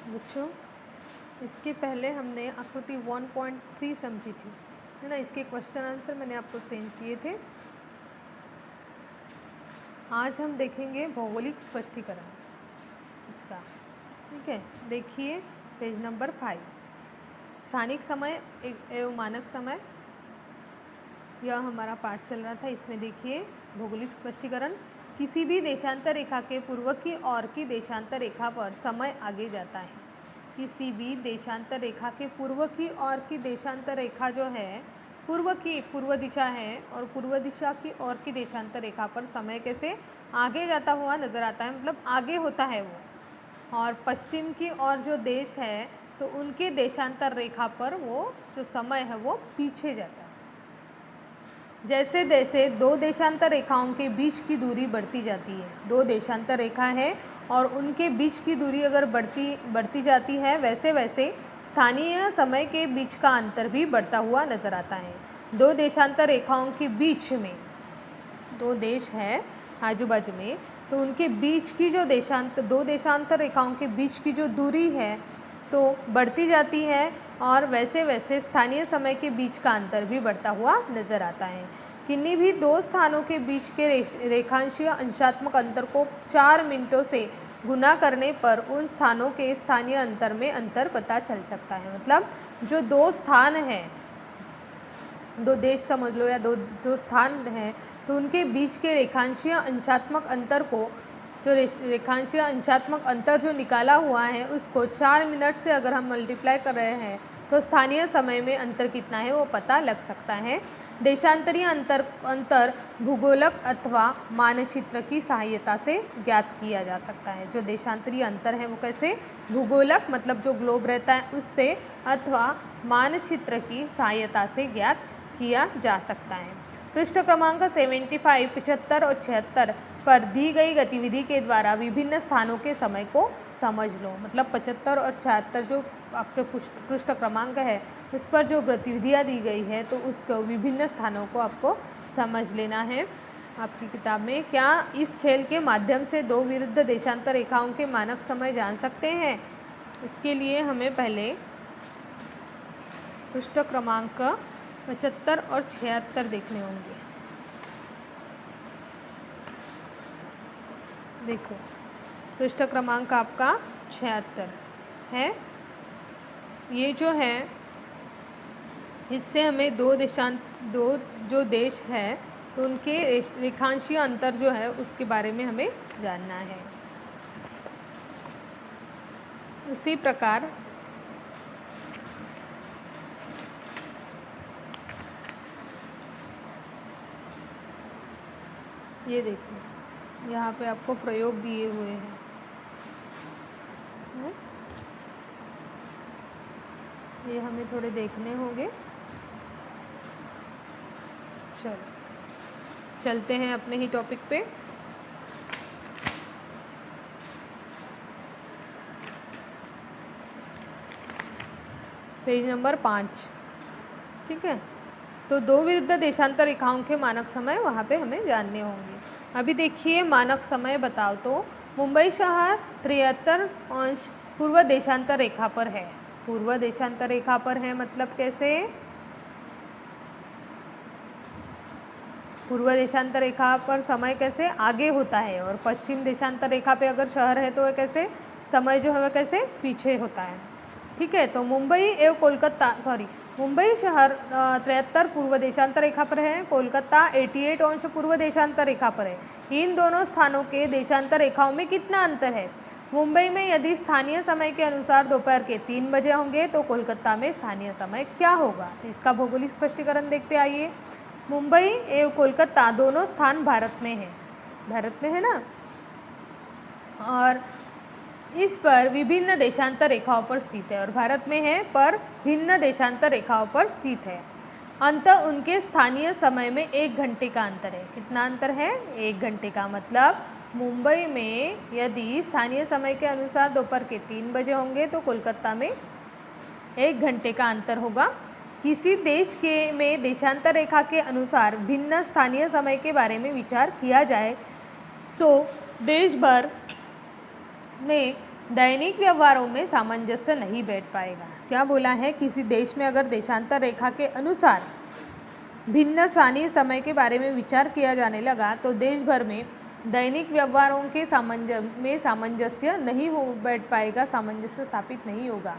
बच्चों, इसके पहले हमने आकृति 1.3 समझी थी, है ना। इसके क्वेश्चन आंसर मैंने आपको सेंड किए थे। आज हम देखेंगे भौगोलिक स्पष्टीकरण इसका, ठीक है। देखिए पेज नंबर 5, स्थानिक समय एवं मानक समय, यह हमारा पाठ चल रहा था। इसमें देखिए भौगोलिक स्पष्टीकरण, किसी भी देशांतर रेखा के पूर्व की ओर की देशांतर रेखा पर समय आगे जाता है। किसी भी देशांतर रेखा के पूर्व की ओर की देशांतर रेखा जो है, पूर्व दिशा है, और पूर्व दिशा की ओर की देशांतर रेखा पर समय कैसे आगे जाता हुआ नजर आता है, मतलब आगे होता है वो। और पश्चिम की ओर जो देश है तो उनके देशांतर रेखा पर वो जो समय है वो पीछे जाता है। जैसे जैसे दो देशांतर रेखाओं के बीच की दूरी बढ़ती जाती है, दो देशांतर रेखा है और उनके बीच की दूरी अगर बढ़ती जाती है, वैसे वैसे स्थानीय समय के बीच का अंतर भी बढ़ता हुआ नजर आता है। दो देशांतर रेखाओं के बीच में, दो देश है आजू बाजू में, तो उनके बीच की जो दो देशांतर रेखाओं के बीच की जो दूरी है तो बढ़ती जाती है, और वैसे वैसे स्थानीय समय के बीच का अंतर भी बढ़ता हुआ नजर आता है। किन्हीं भी दो स्थानों के बीच के रेखांशीय अंशात्मक अंतर को 4 मिनटों से गुना करने पर उन स्थानों के स्थानीय अंतर में अंतर पता चल सकता है। मतलब जो दो स्थान हैं, दो देश समझ लो या दो स्थान हैं, तो उनके बीच के रेखांशीय अंशात्मक अंतर को, जो रेखांशीय अंशात्मक अंतर जो निकाला हुआ है उसको 4 मिनट से अगर हम मल्टीप्लाई कर रहे हैं तो स्थानीय समय में अंतर कितना है वो पता लग सकता है। देशांतरीय अंतर भूगोलक अथवा मानचित्र की सहायता से ज्ञात किया जा सकता है। जो देशांतरीय अंतर है वो कैसे, भूगोलक मतलब जो ग्लोब रहता है उससे, अथवा मानचित्र की सहायता से ज्ञात किया जा सकता है। पृष्ठ क्रमांक 75, 75 और 76 पर दी गई गतिविधि के द्वारा विभिन्न स्थानों के समय को समझ लो। मतलब 75 और 76 जो आपके पृष्ठ क्रमांक है उस पर जो गतिविधियाँ दी गई है तो उसको विभिन्न स्थानों को आपको समझ लेना है आपकी किताब में। क्या इस खेल के माध्यम से दो विरुद्ध देशांतर रेखाओं के मानक समय जान सकते हैं? इसके लिए हमें पहले पृष्ठ क्रमांक 75 और 76 देखने होंगे। देखो पृष्ठ क्रमांक आपका 76 है। ये जो है इससे हमें दो जो देश है तो उनके रेखांशीय अंतर जो है उसके बारे में हमें जानना है। उसी प्रकार ये देखो यहाँ पे आपको प्रयोग दिए हुए हैं, ये हमें थोड़े देखने होंगे। चलो चलते हैं अपने ही टॉपिक पे। पेज नंबर 5, ठीक है। तो दो विरुद्ध देशांतर रेखाओं के मानक समय वहाँ पे हमें जानने होंगे। अभी देखिए मानक समय बताओ तो मुंबई शहर 73° पूर्व देशांतर रेखा पर है। पूर्व देशांतर रेखा पर है मतलब कैसे, पूर्व देशांतर रेखा पर समय कैसे आगे होता है, और पश्चिम देशांतर रेखा पे अगर शहर है तो वह कैसे समय जो है वह कैसे पीछे होता है, ठीक है। तो मुंबई शहर 73 पूर्व देशांतर रेखा पर है, कोलकाता 88° पूर्व देशांतर रेखा पर है। इन दोनों स्थानों के देशांतर रेखाओं में कितना अंतर है? मुंबई में यदि स्थानीय समय के अनुसार दोपहर के 3 बजे होंगे तो कोलकाता में स्थानीय समय क्या होगा? तो इसका भौगोलिक स्पष्टीकरण देखते आइए। मुंबई एवं कोलकाता दोनों स्थान भारत में है ना, और इस पर विभिन्न देशांतर रेखाओं पर स्थित है, और भारत में है पर भिन्न देशांतर रेखाओं पर स्थित है। अंततः उनके स्थानीय समय में 1 घंटे का अंतर है। कितना अंतर है? 1 घंटे का। मतलब मुंबई में यदि स्थानीय समय के अनुसार दोपहर के 3 बजे होंगे तो कोलकाता में 1 घंटे का अंतर होगा। किसी देश में देशांतर रेखा के अनुसार भिन्न स्थानीय समय के बारे में विचार किया जाए तो देश भर में दैनिक व्यवहारों में सामंजस्य नहीं बैठ पाएगा। क्या बोला है, किसी देश में अगर देशांतर रेखा के अनुसार भिन्न स्थानीय समय के बारे में विचार किया जाने लगा तो देश भर में दैनिक व्यवहारों के सामंजस्य नहीं हो बैठ पाएगा, सामंजस्य स्थापित नहीं होगा।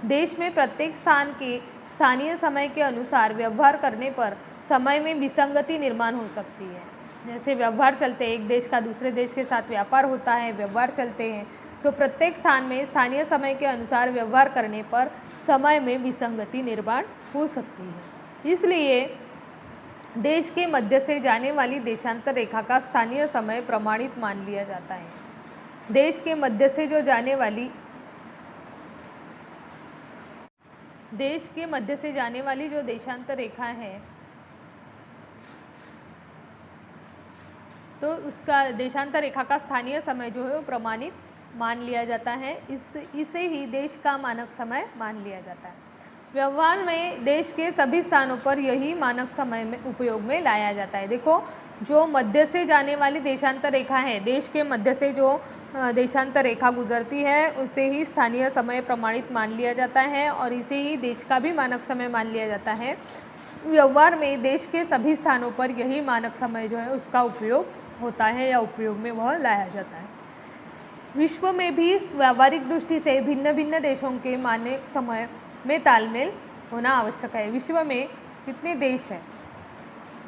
देश में प्रत्येक स्थान के स्थानीय समय के अनुसार व्यवहार करने पर समय में विसंगति निर्माण हो सकती है। जैसे व्यवहार चलते, एक देश का दूसरे देश के साथ व्यापार होता है, व्यवहार चलते हैं, तो प्रत्येक स्थान में स्थानीय समय के अनुसार व्यवहार करने पर समय में विसंगति निर्माण हो सकती है। इसलिए देश के मध्य से जाने वाली देशांतर रेखा का स्थानीय समय प्रमाणित मान लिया जाता है। देश के मध्य से जाने वाली जो देशांतर रेखा है, तो उसका देशांतर रेखा का स्थानीय समय जो है वो प्रमाणित मान लिया जाता है। इसे ही देश का मानक समय मान लिया जाता है। व्यवहार में देश के सभी स्थानों पर यही मानक समय में उपयोग में लाया जाता है। देखो, जो मध्य से जाने वाली देशांतर रेखा है, देश के मध्य से जो देशांतर रेखा गुजरती है, उसे ही स्थानीय समय प्रमाणित मान लिया जाता है और इसे ही देश का भी मानक समय मान लिया जाता है। व्यवहार में देश के सभी स्थानों पर यही मानक समय जो है उसका उपयोग होता है या उपयोग में वह लाया जाता है। विश्व में भी व्यावहारिक दृष्टि से भिन्न भिन्न देशों के मानक समय में तालमेल होना आवश्यक है। विश्व में कितने देश हैं?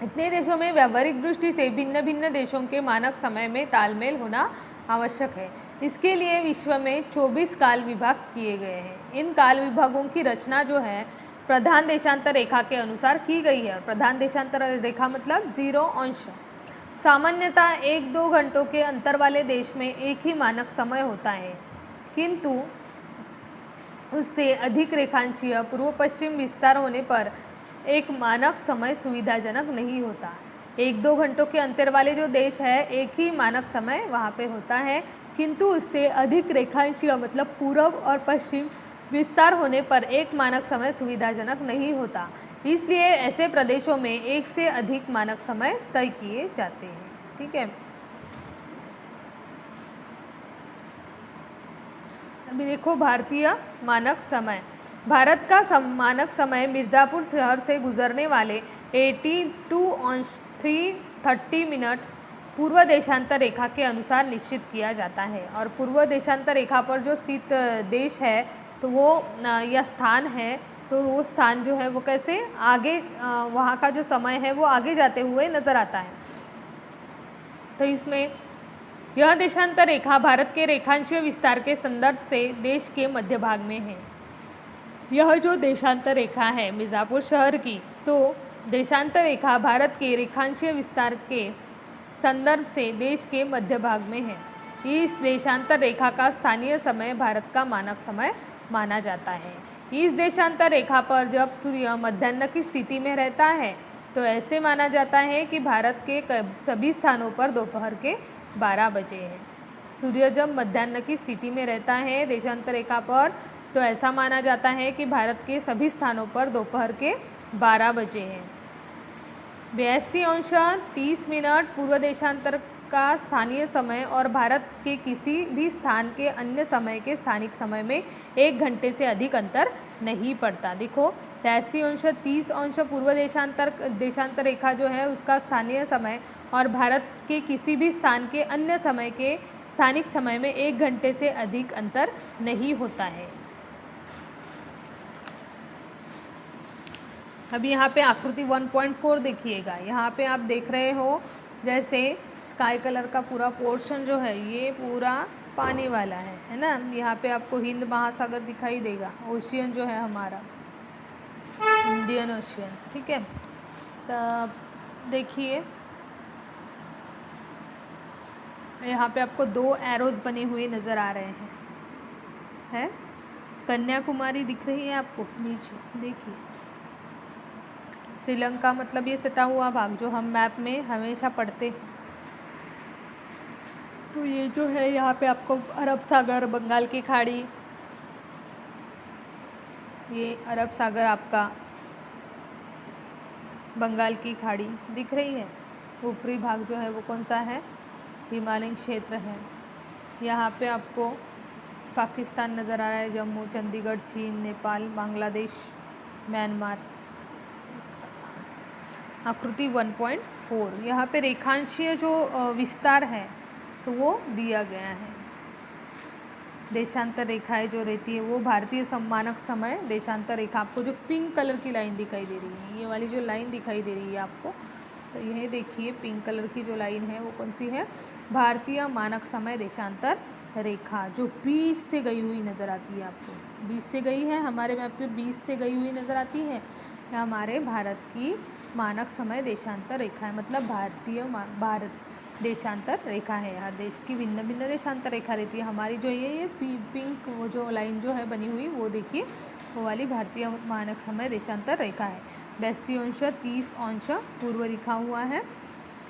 इतने देशों में व्यावहारिक दृष्टि से भिन्न भिन्न देशों के मानक समय में तालमेल होना आवश्यक है। इसके लिए विश्व में 24 काल विभाग किए गए हैं। इन काल विभागों की रचना जो है प्रधान देशांतर रेखा के अनुसार की गई है। प्रधान देशांतर रेखा मतलब 0 अंश। सामान्यतः 1-2 घंटों के अंतर वाले देश में एक ही मानक समय होता है, किंतु उससे अधिक रेखांशीय पूर्व पश्चिम विस्तार होने पर एक मानक समय सुविधाजनक नहीं होता। 1-2 घंटों के अंतर वाले जो देश है, एक ही मानक समय वहाँ पे होता है, किंतु उससे अधिक रेखांशीय मतलब पूर्व और पश्चिम विस्तार होने पर एक मानक समय सुविधाजनक नहीं होता। इसलिए ऐसे प्रदेशों में एक से अधिक मानक समय तय किए जाते हैं। ठीक है, अभी देखो भारतीय मानक समय। भारत का मानक समय मिर्ज़ापुर शहर से गुजरने वाले 82.330 मिनट पूर्व देशांतर रेखा के अनुसार निश्चित किया जाता है। और पूर्व देशांतर रेखा पर जो स्थित देश है तो वो या स्थान है, तो वो स्थान जो है वो कैसे आगे वहाँ का जो समय है वो आगे जाते हुए नज़र आता है। तो इसमें यह देशांतर रेखा भारत के रेखांशीय विस्तार के संदर्भ से देश के मध्य भाग में है। यह जो देशांतर रेखा है मिर्ज़ापुर शहर की, तो देशांतर रेखा भारत के रेखांशीय विस्तार के संदर्भ से देश के मध्य भाग में है। इस देशांतर रेखा का स्थानीय समय भारत का मानक समय माना जाता है। इस देशांतर रेखा पर जब सूर्य मध्याह्न की स्थिति में रहता है तो ऐसे माना जाता है कि भारत के सभी स्थानों पर दोपहर के 12 बजे है। सूर्य जब मध्याह्न की स्थिति में रहता है देशांतर रेखा पर, तो ऐसा माना जाता है कि भारत के सभी स्थानों पर दोपहर के 12 बजे हैं। 82.30 पूर्व देशांतर का स्थानीय समय और भारत के किसी भी स्थान के अन्य समय के स्थानिक समय में 1 घंटे से अधिक अंतर नहीं पड़ता। देखो, 83.30 पूर्व देशांतर रेखा जो है उसका स्थानीय समय और भारत के किसी भी स्थान के अन्य समय के स्थानिक समय में 1 घंटे से अधिक अंतर नहीं होता है। अभी यहाँ पे आकृति 1.4 देखिएगा। यहाँ पे आप देख रहे हो जैसे स्काई कलर का पूरा पोर्शन जो है ये पूरा पानी वाला है ना। यहाँ पे आपको हिंद महासागर दिखाई देगा, ओशियन जो है हमारा इंडियन ओशियन। ठीक है, तब देखिए यहाँ पे आपको 2 एरोज बने हुए नज़र आ रहे हैं। कन्याकुमारी दिख रही है आपको नीचे, देखिए श्रीलंका मतलब ये सटा हुआ भाग जो हम मैप में हमेशा पढ़ते हैं। तो ये जो है यहाँ पे आपको अरब सागर, बंगाल की खाड़ी, ये अरब सागर आपका बंगाल की खाड़ी दिख रही है। ऊपरी भाग जो है वो कौन सा है, हिमालयन क्षेत्र है। यहाँ पे आपको पाकिस्तान नज़र आ रहा है, जम्मू, चंडीगढ़, चीन, नेपाल, बांग्लादेश, म्यांमार। आकृति 1.4 यहाँ पे रेखांशीय जो विस्तार है तो वो दिया गया है। देशांतर रेखाएं जो रहती है वो भारतीय मानक समय देशांतर रेखा, आपको जो पिंक कलर की लाइन दिखाई दे रही है, ये वाली जो लाइन दिखाई दे रही है आपको, तो यह देखिए पिंक कलर की जो लाइन है वो कौन सी है, भारतीय मानक समय देशांतर रेखा, जो 20 से गई हुई नज़र आती है आपको। 20 से गई है, हमारे मैप पे 20 से गई हुई नज़र आती है। यह हमारे भारत की मानक समय देशांतर रेखा है, मतलब भारत देशांतर रेखा है। हर देश की भिन्न भिन्न देशांतर रेखा रहती है। हमारी जो ये पिंक वो जो लाइन जो है बनी हुई वो देखिए, वो वाली भारतीय मानक समय देशांतर रेखा है। 82 अंश 30 अंश पूर्व लिखा हुआ है,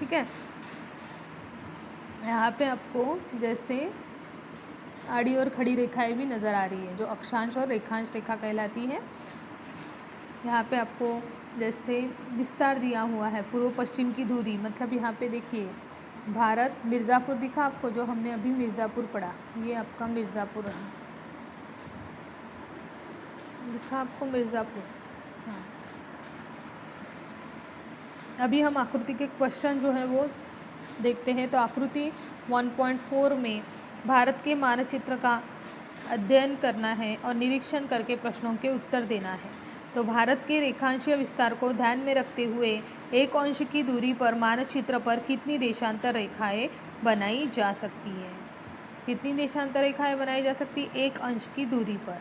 ठीक है। यहाँ पे आपको जैसे आड़ी और खड़ी रेखाएं भी नज़र आ रही है, जो अक्षांश और रेखांश रेखा कहलाती है। यहाँ पे आपको जैसे विस्तार दिया हुआ है, पूर्व पश्चिम की दूरी, मतलब यहाँ पे देखिए भारत, मिर्ज़ापुर दिखा आपको, जो हमने अभी मिर्ज़ापुर पढ़ा, ये आपका मिर्ज़ापुर रहा, दिखा आपको मिर्ज़ापुर। हाँ, अभी हम आकृति के क्वेश्चन जो है वो देखते हैं। तो आकृति 1.4 में भारत के मानचित्र का अध्ययन करना है और निरीक्षण करके प्रश्नों के उत्तर देना है। तो भारत के रेखांशीय विस्तार को ध्यान में रखते हुए 1 अंश की दूरी पर मानचित्र पर कितनी देशांतर रेखाएं बनाई जा सकती है? कितनी देशांतर रेखाएं बनाई जा सकती? 1 अंश की दूरी पर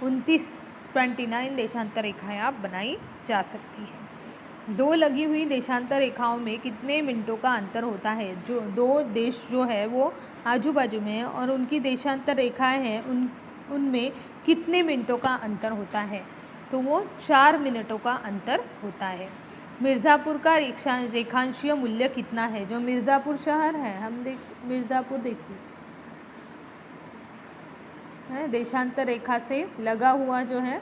29 देशांतर रेखाएं आप बनाई जा सकती है। 2 लगी हुई देशांतर रेखाओं में कितने मिनटों का अंतर होता है? जो 2 देश जो है वो आजू बाजू में है और उनकी देशांतर रेखाएं हैं, उनमें कितने मिनटों का अंतर होता है? तो वो 4 मिनटों का अंतर होता है। मिर्ज़ापुर का रेखांशीय मूल्य कितना है? जो मिर्ज़ापुर शहर है, हम मिर्ज़ापुर देखिए है, देशांतर रेखा से लगा हुआ जो है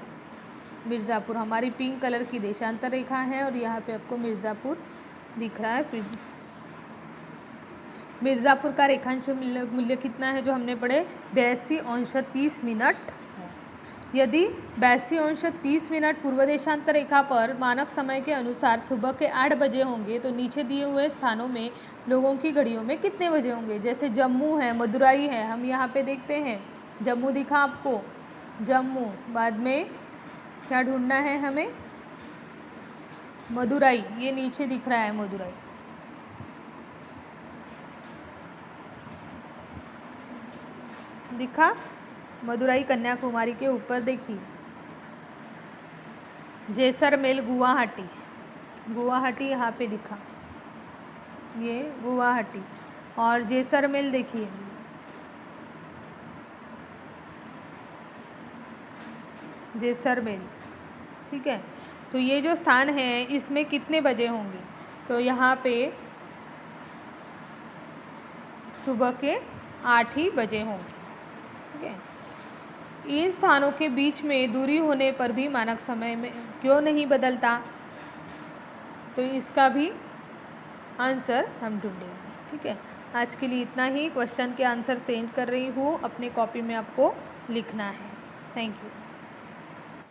मिर्ज़ापुर, हमारी पिंक कलर की देशांतर रेखा है और यहाँ पे आपको मिर्ज़ापुर दिख रहा है। मिर्ज़ापुर का रेखांशीय मूल्य कितना है? जो हमने पढ़े 82 अंश 30 मिनट। यदि 82 अंश 30 मिनट पूर्व देशांतर रेखा पर मानक समय के अनुसार सुबह के 8 बजे होंगे, तो नीचे दिए हुए स्थानों में लोगों की घड़ियों में कितने बजे होंगे? जैसे जम्मू है, मदुराई है, हम यहाँ पे देखते हैं जम्मू दिखा आपको, जम्मू, बाद में क्या ढूंढना है हमें? मदुराई, ये नीचे दिख रहा है मदुराई, दिखा मदुराई कन्याकुमारी के ऊपर देखिए। जैसलमेर गुवाहाटी, गुवाहाटी यहाँ पे दिखा, ये गुवाहाटी, और जैसलमेर देखिए, जैसलमेर, ठीक है। तो ये जो स्थान है इसमें कितने बजे होंगे? तो यहाँ पे सुबह के 8 ही बजे होंगे, ठीक है। इन स्थानों के बीच में दूरी होने पर भी मानक समय में क्यों नहीं बदलता? तो इसका भी आंसर हम ढूंढेंगे, ठीक है। आज के लिए इतना ही। क्वेश्चन के आंसर सेंड कर रही हूँ, अपने कॉपी में आपको लिखना है। Thank you.